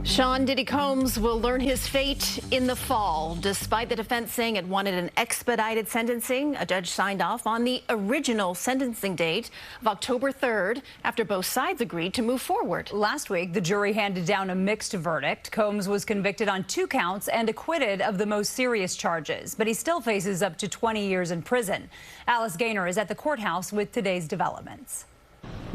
Sean Diddy Combs will learn his fate in the fall. Despite the defense saying it wanted an expedited sentencing, a judge signed off on the original sentencing date of October 3rd after both sides agreed to move forward. Last week, the jury handed down a mixed verdict. Combs was convicted on 2 counts and acquitted of the most serious charges, but he still faces up to 20 years in prison. Alice Gaynor is at the courthouse with today's developments.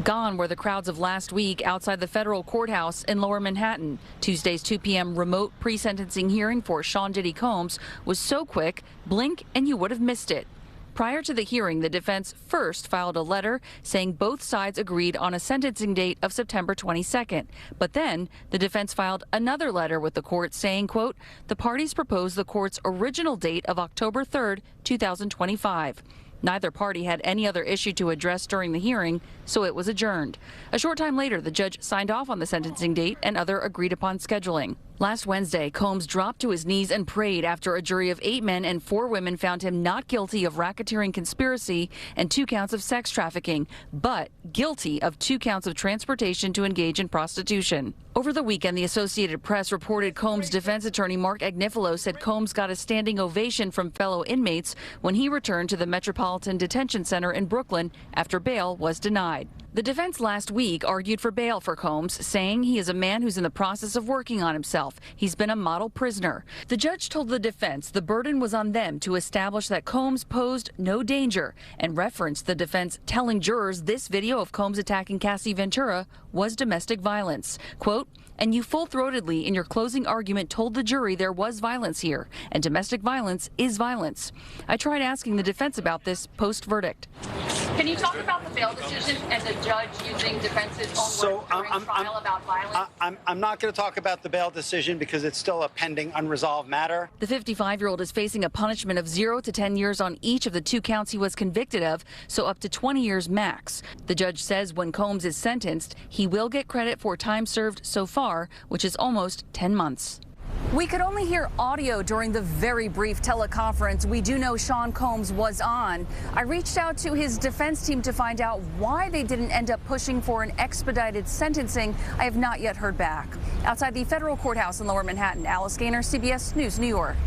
Gone were the crowds of last week outside the federal courthouse in Lower Manhattan. Tuesday's 2 p.m. remote pre-sentencing hearing for Sean Diddy Combs was so quick, blink and you would have missed it. Prior to the hearing, the defense first filed a letter saying both sides agreed on a sentencing date of September 22nd. But then the defense filed another letter with the court saying, quote, the parties proposed the court's original date of October 3rd, 2025. Neither party had any other issue to address during the hearing, so it was adjourned. A short time later, the judge signed off on the sentencing date and other agreed upon scheduling. Last Wednesday, Combs dropped to his knees and prayed after a jury of 8 men and 4 women found him not guilty of racketeering conspiracy and 2 counts of sex trafficking, but guilty of 2 counts of transportation to engage in prostitution. Over the weekend, the Associated Press reported Combs' defense attorney Mark Agnifilo said Combs got a standing ovation from fellow inmates when he returned to the Metropolitan Detention Center in Brooklyn after bail was denied. The defense last week argued for bail for Combs, saying he is a man who's in the process of working on himself. He's been a model prisoner. The judge told the defense the burden was on them to establish that Combs posed no danger and referenced the defense telling jurors this video of Combs attacking Cassie Ventura was domestic violence. Quote, and you full-throatedly in your closing argument told the jury there was violence here, and domestic violence is violence. I tried asking the defense about this post-verdict. Can you talk about the bail decision and the judge using defense's own words during trial about violence? I'm not going to talk about the bail decision because it's still a pending unresolved matter. The 55-year-old is facing a punishment of 0 to 10 years on each of the 2 counts he was convicted of, so up to 20 years max. The judge says when Combs is sentenced, he will get credit for time served so far, which is almost 10 months. We could only hear audio during the very brief teleconference we do know Sean Combs was on. I reached out to his defense team to find out why they didn't end up pushing for an expedited sentencing. I have not yet heard back. Outside the federal courthouse in Lower Manhattan, Alice Gaynor, CBS News, New York.